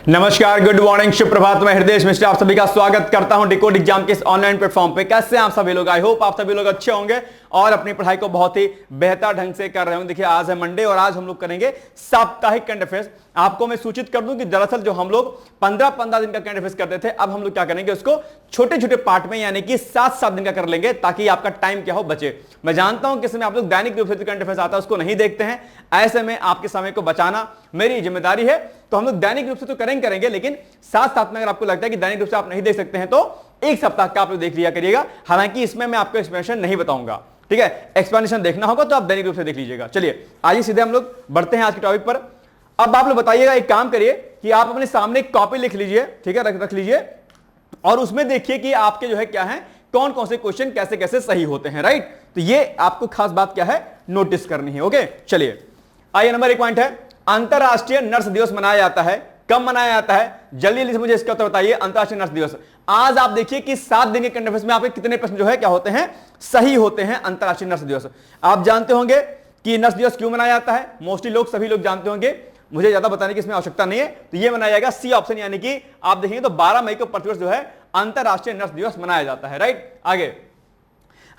नमस्कार, good morning, शुभ प्रभात। मैं हृदय मिश्रा आप सभी का स्वागत करता हूं डिकोड एग्जाम के इस ऑनलाइन प्लेटफॉर्म पे। कैसे हैं आप सभी लोग? आई होप आप सभी लोग अच्छे होंगे और अपनी पढ़ाई को बहुत ही बेहतर ढंग से कर रहे होंगे। देखिए, आज है मंडे और आज हम लोग करेंगे साप्ताहिक करंट अफेयर्स। आपको मैं सूचित कर दूं कि दरअसल जो हम लोग 15-15 दिन का करंट अफेयर्स करते थे, अब हम लोग क्या करेंगे, उसको छोटे छोटे पार्ट में यानी कि 7-7 दिन का कर लेंगे, ताकि आपका टाइम क्या हो, बचे। मैं जानता हूं कि इसमें आप लोग दैनिक रूप से करंट अफेयर्स आता है उसको नहीं देखते हैं, ऐसे में आपके समय को बचाना मेरी जिम्मेदारी है। तो हम लोग दैनिक रूप से तो करेंगे, लेकिन साथ साथ में अगर आपको लगता है कि दैनिक रूप से आप नहीं देख सकते हैं, तो एक सप्ताह का आप लोग देख लिया करिएगा। हालांकि इसमें मैं आपको एक्सप्लेनेशन नहीं बताऊंगा, ठीक है। एक्सप्लेनेशन देखना होगा तो आप दैनिक रूप से देख लीजिएगा। चलिए आइए सीधे हम लोग बढ़ते हैं आज के टॉपिक पर। अब आप लोग बताइएगा, एक काम करिए कि आप अपने सामने एक कॉपी लिख लीजिए, ठीक है, रख लीजिए, और उसमें देखिए कि आपके जो है क्या है, कौन कौन से क्वेश्चन कैसे कैसे सही होते हैं, राइट। तो ये आपको खास बात क्या है, नोटिस करनी है। ओके, चलिए आइए। नंबर 1 पॉइंट है, अंतरराष्ट्रीय नर्स दिवस मनाया जाता है। कब मनाया जाता है? जल्दी जल्दी से मुझे इसका उत्तर बताइए। अंतरराष्ट्रीय नर्स दिवस, आज आप देखिए कि 7 दिन के करंट अफेयर्स में आपके कितने प्रश्न जो है क्या होते हैं, सही होते हैं। अंतरराष्ट्रीय नर्स दिवस आप जानते होंगे कि नर्स दिवस क्यों मनाया जाता है, मोस्टली लोग सभी लोग जानते होंगे, मुझे ज्यादा बताने की इसमें आवश्यकता नहीं है। तो ये मनाया जाएगा सी ऑप्शन, यानी कि आप देखेंगे तो 12 मई को प्रतिवर्ष जो है अंतरराष्ट्रीय नर्स दिवस मनाया जाता है, राइट। आगे,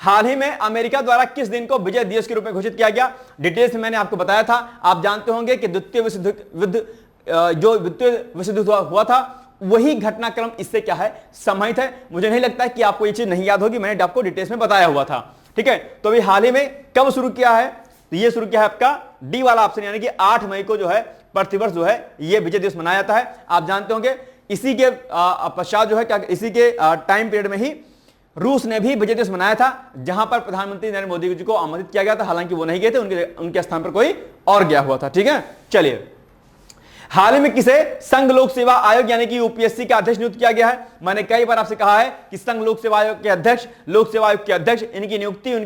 हाल ही में अमेरिका द्वारा किस दिन को विजय दिवस के रूप में घोषित किया गया? डिटेल्स में मैंने आपको बताया था। आप जानते होंगे कि द्वितीय विश्व युद्ध हुआ था, वही घटनाक्रम इससे क्या है, समाहित है। मुझे नहीं लगता है कि आपको ये चीज नहीं याद होगी, मैंने आपको डिटेल्स में बताया हुआ था, ठीक है। तो अभी हाल ही में कब शुरू किया है? तो ये शुरू किया है आपका डी वाला ऑप्शन, यानी कि 8 मई को जो है प्रतिवर्ष जो है ये विजय दिवस मनाया जाता है। आप जानते होंगे इसी के पश्चात जो है क्या, इसी के टाइम पीरियड में ही रूस ने भी विजय दिवस मनाया था, जहां पर प्रधानमंत्री नरेंद्र मोदी जी को आमंत्रित किया गया था। हालांकि वो नहीं गए थे, उनके स्थान पर कोई और गया हुआ था, ठीक है। चलिए, हाल ही में किसे संघ लोक सेवा आयोग यानी कि यूपीएससी का अध्यक्ष नियुक्त किया गया है? मैंने कई बार आपसे कहा है कि संघ लोक सेवा आयोग के अध्यक्ष, लोक सेवा आयोग के अध्यक्ष, इनकी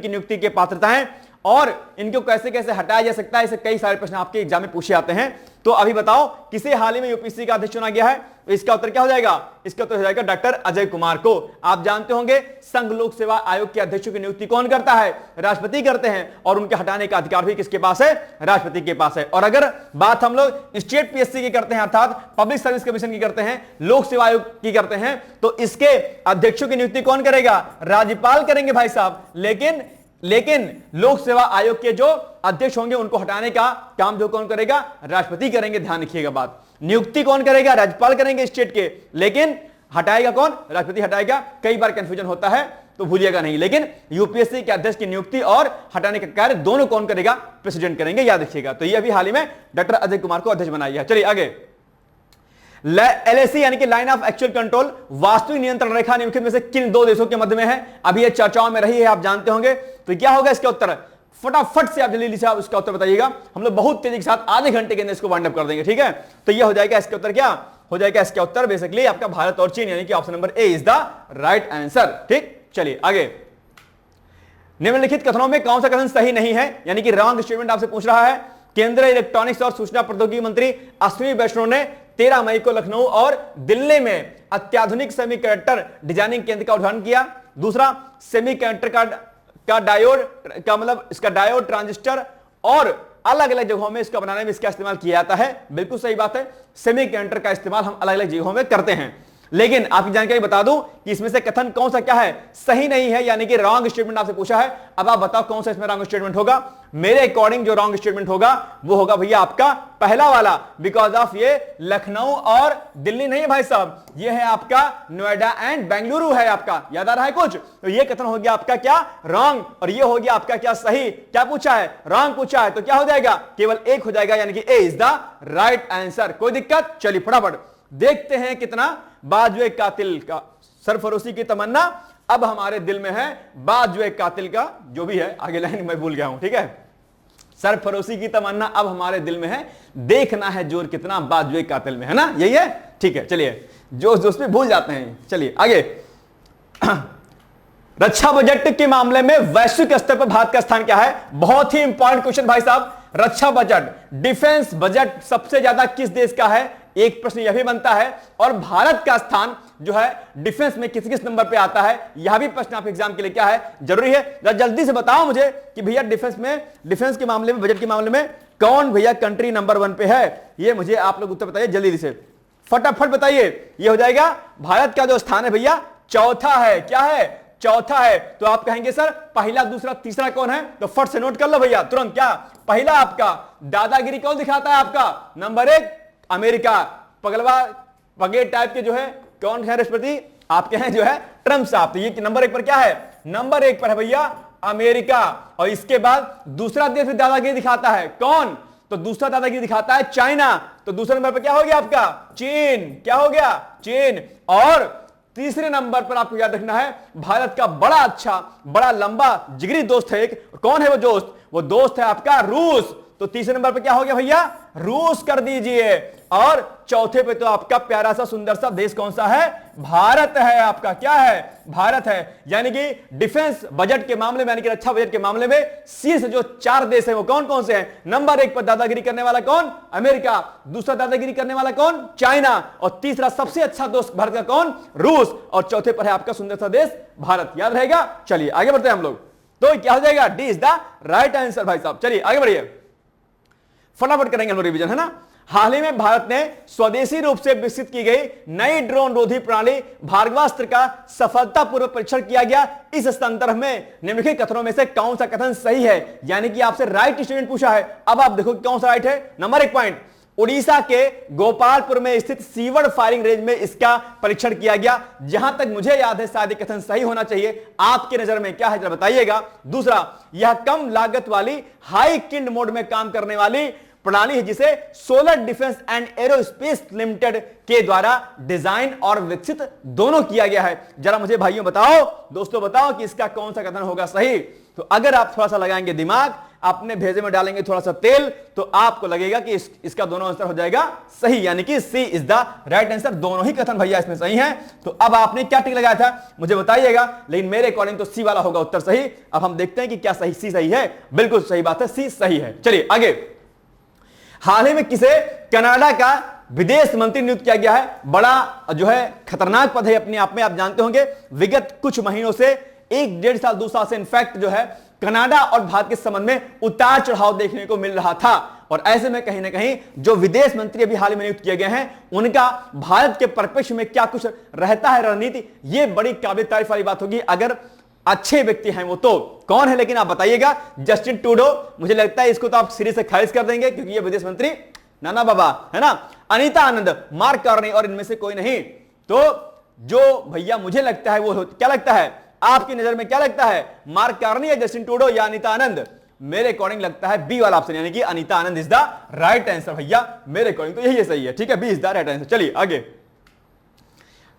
नियुक्ति की पात्रताएं और इनको कैसे कैसे हटाया जा सकता है, ऐसे कई सारे प्रश्न आपके एग्जाम में पूछे जाते हैं। तो अभी बताओ किसे हाल ही में यूपीएससी का अध्यक्ष चुना गया है? तो इसका उत्तर क्या हो जाएगा? इसका उत्तर हो जाएगा डॉक्टर अजय कुमार को। आप जानते होंगे संघ लोक सेवा आयोग के अध्यक्षों की नियुक्ति कौन करता है? राष्ट्रपति करते हैं, और उनके हटाने का अधिकार भी किसके पास है? राष्ट्रपति के पास है। और अगर बात हम लोग स्टेट पीएससी की करते हैं, अर्थात पब्लिक सर्विस कमीशन की करते हैं, लोक सेवा आयोग की करते हैं, तो इसके अध्यक्षों की नियुक्ति कौन करेगा? राज्यपाल करेंगे भाई साहब। लेकिन लोक सेवा आयोग के जो अध्यक्ष होंगे उनको हटाने का काम जो कौन करेगा? राष्ट्रपति करेंगे। ध्यान रखिएगा बात, नियुक्ति कौन करेगा? राज्यपाल करेंगे स्टेट के, लेकिन हटाएगा कौन? राष्ट्रपति हटाएगा। कई बार कंफ्यूजन होता है तो भूलिएगा नहीं, लेकिन यूपीएससी के अध्यक्ष की नियुक्ति और हटाने का कार्य दोनों कौन करेगा? प्रेसिडेंट करेंगे, याद रखिएगा। तो ये अभी हाल ही में डॉक्टर अजय कुमार को अध्यक्ष बनाया है। चलिए आगे, LAC यानी कि लाइन ऑफ एक्चुअल कंट्रोल, वास्तविक नियंत्रण रेखा निम्नलिखित में से किन 2 देशों के मध्य में है? अभी ये चर्चाओं में रही है, आप जानते होंगे। तो क्या होगा इसका उत्तर? फटाफट से आप जल्दी से आप उसका उत्तर बताइएगा। हम लोग बहुत तेजी के साथ आधे घंटे के अंदर इसको वाइंड अप कर देंगे, ठीक है। तो ये हो जाएगा इसका उत्तर, क्या हो जाएगा इसका उत्तर? बेसिकली आपका भारत और चीन, यानी कि option number A is the right answer, ठीक। चलिए आगे, निम्नलिखित कथनों में कौन सा कथन सही नहीं है, यानी कि रॉन्ग स्टेटमेंट आपसे पूछ रहा है। केंद्रीय इलेक्ट्रॉनिक्स और सूचना प्रौद्योगिकी मंत्री अश्विनी वैष्णव ने 13 मई को लखनऊ और दिल्ली में अत्याधुनिक सेमीकंडक्टर डिजाइनिंग केंद्र का उद्घाटन किया। दूसरा, सेमीकंडक्टर का डायोड का मतलब इसका डायोड, ट्रांजिस्टर और अलग अलग जगहों में इसका बनाने में इसका इस्तेमाल किया जाता है। बिल्कुल सही बात है, सेमीकंडक्टर का इस्तेमाल हम अलग अलग जगहों में करते हैं। लेकिन आपकी जानकारी बता दूं कि इसमें से कथन कौन सा क्या है, सही नहीं है, यानी कि रॉन्ग स्टेटमेंट आपसे पूछा है। अब आप बताओ कौन सा इसमें रॉन्ग स्टेटमेंट होगा? मेरे अकॉर्डिंग जो रॉन्ग स्टेटमेंट होगा वो होगा भैया आपका पहला वाला, बिकॉज ऑफ ये लखनऊ और दिल्ली नहीं है भाई साहब, ये है आपका नोएडा एंड बेंगलुरु है आपका। याद आ रहा है कुछ? तो ये कथन हो गया आपका क्या? रॉन्ग, और ये हो गया आपका क्या? सही। क्या पूछा है? रॉन्ग पूछा है, तो क्या हो जाएगा? केवल एक हो जाएगा, यानी कि ए इज द राइट आंसर। कोई दिक्कत? चलिए फटाफट देखते हैं कितना बाजुए कातिल का सरफरोशी की तमन्ना अब हमारे दिल में है। बाजुए कातिल का जो भी है, आगे लाइन मैं भूल गया हूं, ठीक है। सरफरोशी की तमन्ना अब हमारे दिल में है, देखना है जोर कितना बाजुए कातिल में, है ना? यही है, ठीक है। चलिए, जोश जोश में भूल जाते हैं। चलिए आगे, रक्षा बजट के मामले में वैश्विक स्तर पर भारत का स्थान क्या है? बहुत ही इंपॉर्टेंट क्वेश्चन भाई साहब। रक्षा बजट, डिफेंस बजट सबसे ज्यादा किस देश का है? एक प्रश्न यह भी बनता है। और भारत का स्थान जो है डिफेंस में किस किस नंबर पे आता है, यह भी प्रश्न आप एग्जाम के लिए क्या है, जरूरी है। जल्दी से बताओ मुझे कि भैया डिफेंस के मामले में, बजट के मामले में कौन भैया कंट्री नंबर 1 पे है? ये मुझे आप लोग उत्तर बताइए जल्दी से, फटाफट बताइए। ये हो जाएगा भारत का जो स्थान है भैया चौथा है। क्या है? चौथा है। तो आप कहेंगे सर पहला, दूसरा, तीसरा कौन है? तो फट से नोट कर लो भैया तुरंत। क्या पहला आपका दादागिरी कौन दिखाता है? आपका नंबर 1 अमेरिका, पगलवा पगे टाइप के जो है कौन है राष्ट्रपति? आपके हैं जो है ट्रंप साहब। तो ये नंबर 1 पर क्या है? नंबर 1 पर है भैया अमेरिका। और इसके बाद दूसरा देश भी दादागिरी दिखाता है। कौन? तो दूसरा दादागिरी दिखाता है चाइना। तो दूसरे नंबर पर क्या हो गया आपका? चीन। क्या हो गया? चीन। और तीसरे नंबर पर आपको याद रखना है भारत का बड़ा अच्छा, बड़ा लंबा जिगरी दोस्त है एक। कौन है वो दोस्त? वो दोस्त है आपका रूस। तो तीसरे नंबर पर क्या हो गया भैया? रूस कर दीजिए। और चौथे पे तो आपका प्यारा सा सुंदर सा देश कौन सा है? भारत है आपका। क्या है? भारत है। यानी कि डिफेंस बजट के मामले में, यानी कि रक्षा बजट के मामले में शीर्ष जो 4 देश है वो कौन कौन से हैं? नंबर 1 पर दादागिरी करने वाला कौन? अमेरिका। दूसरा दादागिरी करने वाला कौन? चाइना। और तीसरा सबसे अच्छा दोस्त भारत का कौन? रूस। और चौथे पर है आपका सुंदर सा देश भारत। याद रहेगा? चलिए आगे बढ़ते हैं हम लोग। तो क्या हो जाएगा? D is the right answer भाई साहब। चलिए आगे बढ़िए, फटाफट करेंगे हम लोग रिवीजन, है ना। हाल ही में भारत ने स्वदेशी रूप से विकसित की गई नई ड्रोन रोधी प्रणाली भार्गवास्त्र का सफलतापूर्वक परीक्षण किया गया। इस संदर्भ में निम्नलिखित कथनों में से कौन सा कथन सही है? यानी कि आपसे राइट स्टेटमेंट पूछा है। अब आप देखो कौन सा राइट है। नंबर 1 पॉइंट, उड़ीसा के गोपालपुर में स्थित सीवर्ड फायरिंग रेंज में इसका परीक्षण किया गया। जहां तक मुझे याद है शायद कथन सही होना चाहिए। आपके नजर में क्या है जरा बताइएगा। दूसरा, यह कम लागत वाली हाई किल्ड मोड में काम करने वाली प्रणाली है जिसे solar defence and aerospace limited के द्वारा डिजाइन और विकसित दोनों किया गया है। जरा मुझे भाइयों बताओ, दोस्तों बताओ कि इसका कौन सा कथन होगा सही। तो अगर आप थोड़ा सा लगाएंगे दिमाग, अपने भेजे में डालेंगे थोड़ा सा तेल, तो आपको लगेगा कि इसका दोनों आंसर हो जाएगा सही, यानी कि C is the right answer. दोनों ही कथन भैया इसमें सही हैं। तो अब आपने क्या टिक लगाया था मुझे बताइएगा, लेकिन मेरे अकॉर्डिंग तो सी वाला होगा उत्तर सही। अब हम देखते हैं कि क्या सही सी सही है। बिल्कुल सही बात है, सी सही है। चलिए आगे। हाल ही में किसे कनाडा का विदेश मंत्री नियुक्त किया गया है? बड़ा जो है खतरनाक पद है अपने आप में, आप जानते होंगे। विगत कुछ महीनों से 1-1.5 साल 2 साल से इनफैक्ट जो है कनाडा और भारत के संबंध में उतार चढ़ाव देखने को मिल रहा था। और ऐसे में कहीं ना कहीं जो विदेश मंत्री अभी हाल ही में नियुक्त किए गए हैं उनका भारत के परिप्रेक्ष्य में क्या कुछ रहता है रणनीति, यह बड़ी काबिल तारीफ वाली बात होगी अगर अच्छे व्यक्ति हैं वो। तो कौन है लेकिन आप बताइएगा। जस्टिन ट्रूडो, मुझे लगता है इसको तो आप सिरे से खारिज कर देंगे क्योंकि ये विदेश मंत्री नाना बाबा है ना। अनीता आनंद, मार्क कार्नी और इनमें से कोई नहीं। तो जो भैया मुझे लगता है वो क्या लगता है आपकी नजर में? क्या लगता है? मार्क कार्नी या जस्टिन ट्रूडो या अनीता आनंद? मेरे अकॉर्डिंग लगता है बी वाला ऑप्शन, यानी कि Anita Anand is the right answer भैया। मेरे अकॉर्डिंग तो यही सही है। ठीक है, B is the right answer. चलिए आगे।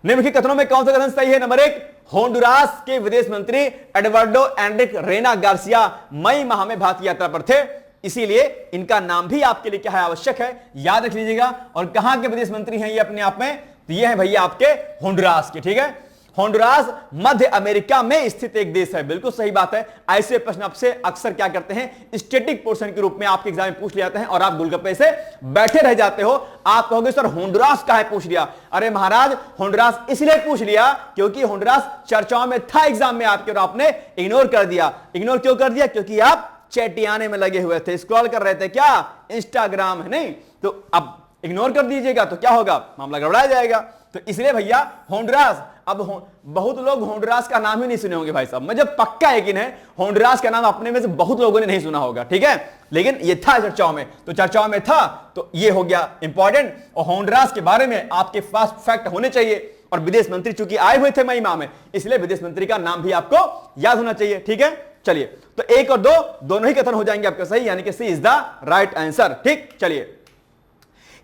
निम्नलिखित कथनों में कौन सा कथन सही है? नंबर 1, होंडुरास के विदेश मंत्री एडवर्डो एंड्रिक रेना गार्सिया मई माह में भारत की यात्रा पर थे, इसीलिए इनका नाम भी आपके लिए क्या है? आवश्यक है, याद रख लीजिएगा। और कहां के विदेश मंत्री हैं ये अपने आप में? तो ये है भैया आपके होंडुरास के। ठीक है, होंडुरास मध्य अमेरिका में स्थित एक देश है। बिल्कुल सही बात है। ऐसे प्रश्न आपसे अक्सर क्या करते हैं, स्टैटिक पोर्शन के रूप में आपके एग्जाम में पूछ लिया जाते हैं और आप गोलगप्पे से बैठे रह जाते हो। आप कहोगे सर होंडुरास का है पूछ लिया। अरे महाराज, होंडुरास इसलिए पूछ लिया क्योंकि होंडुरास चर्चाओं में था एग्जाम में आपके, और आपने इग्नोर कर दिया। इग्नोर क्यों कर दिया? क्योंकि आप चैटियाने में लगे हुए थे, स्क्रॉल कर रहे थे। क्या? इंस्टाग्राम है नहीं। तो अब इग्नोर कर दीजिएगा तो क्या होगा? मामला गड़बड़ा जाएगा। तो इसलिए भैया होंडुरास, अब बहुत लोग होंडुरास का नाम ही नहीं सुने होंगे भाई साहब, मुझे पक्का यकीन है होंडुरास का नाम अपने में से बहुत लोगों ने नहीं सुना होगा। ठीक है, लेकिन ये था चर्चाओं में, तो चर्चाओं में था तो ये हो गया इंपॉर्टेंट। और होंडुरास के बारे में आपके पास फैक्ट होने चाहिए। और विदेश मंत्री चूंकि आए हुए थे मई माह में, इसलिए विदेश मंत्री का नाम भी आपको याद होना चाहिए। ठीक है, चलिए। तो 1 और 2 दोनों ही कथन हो जाएंगे आपका सही, यानी कि C is the right answer. ठीक, चलिए।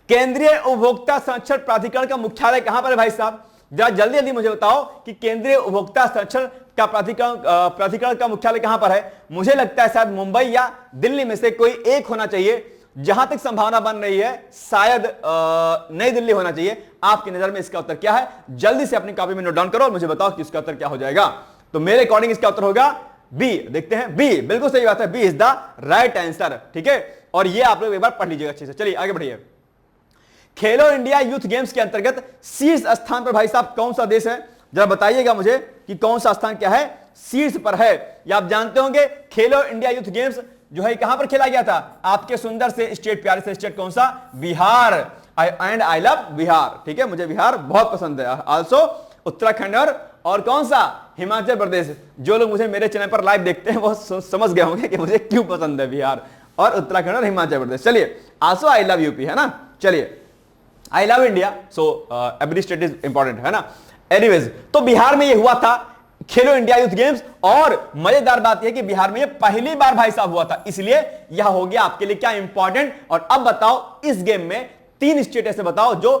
केंद्रीय उपभोक्ता संरक्षण प्राधिकरण का मुख्यालय कहां पर है भाई साहब? जरा जल्दी जल्दी मुझे बताओ कि केंद्रीय उपभोक्ता संरक्षण का प्राधिकरण का मुख्यालय कहां पर है? मुझे लगता है शायद मुंबई या दिल्ली में से कोई एक होना चाहिए। जहां तक संभावना बन रही है शायद नई दिल्ली होना चाहिए। आपकी नजर में इसका उत्तर क्या है? जल्दी से अपनी कॉपी में नोट डाउन करो और मुझे बताओ कि इसका उत्तर क्या हो जाएगा। तो मेरे अकॉर्डिंग इसका उत्तर होगा बी। देखते हैं, बी बिल्कुल सही बात है, B is the right answer. ठीक है, और ये आप लोग एक बार पढ़ लीजिएगा अच्छे से। चलिए आगे बढ़िए। खेलो इंडिया यूथ गेम्स के अंतर्गत शीर्ष स्थान पर भाई साहब कौन सा देश है? जरा बताइएगा मुझे कि कौन सा स्थान क्या है शीर्ष पर है। या आप जानते होंगे खेलो इंडिया यूथ गेम्स जो है कहां पर खेला गया था? आपके सुंदर से स्टेट, प्यारे से स्टेट कौन सा? बिहार। आई लव बिहार, ठीक है, मुझे बिहार बहुत पसंद है। आल्सो उत्तराखंड और कौन सा, हिमाचल प्रदेश। जो लोग मुझे मेरे चैनल पर लाइव देखते हैं वो समझ गए होंगे कि मुझे क्यों पसंद है बिहार और उत्तराखंड और हिमाचल प्रदेश। चलिए, आल्सो आई लव यूपी, है ना। चलिए, I love India, so every state is important, है ना। एनीवेज, तो बिहार में ये हुआ था खेलो इंडिया यूथ गेम्स, और मजेदार बात यह कि बिहार में ये पहली बार भाई साहब हुआ था, इसलिए यह हो गया आपके लिए क्या इंपॉर्टेंट। और अब बताओ, इस गेम में 3 स्टेट ऐसे बताओ जो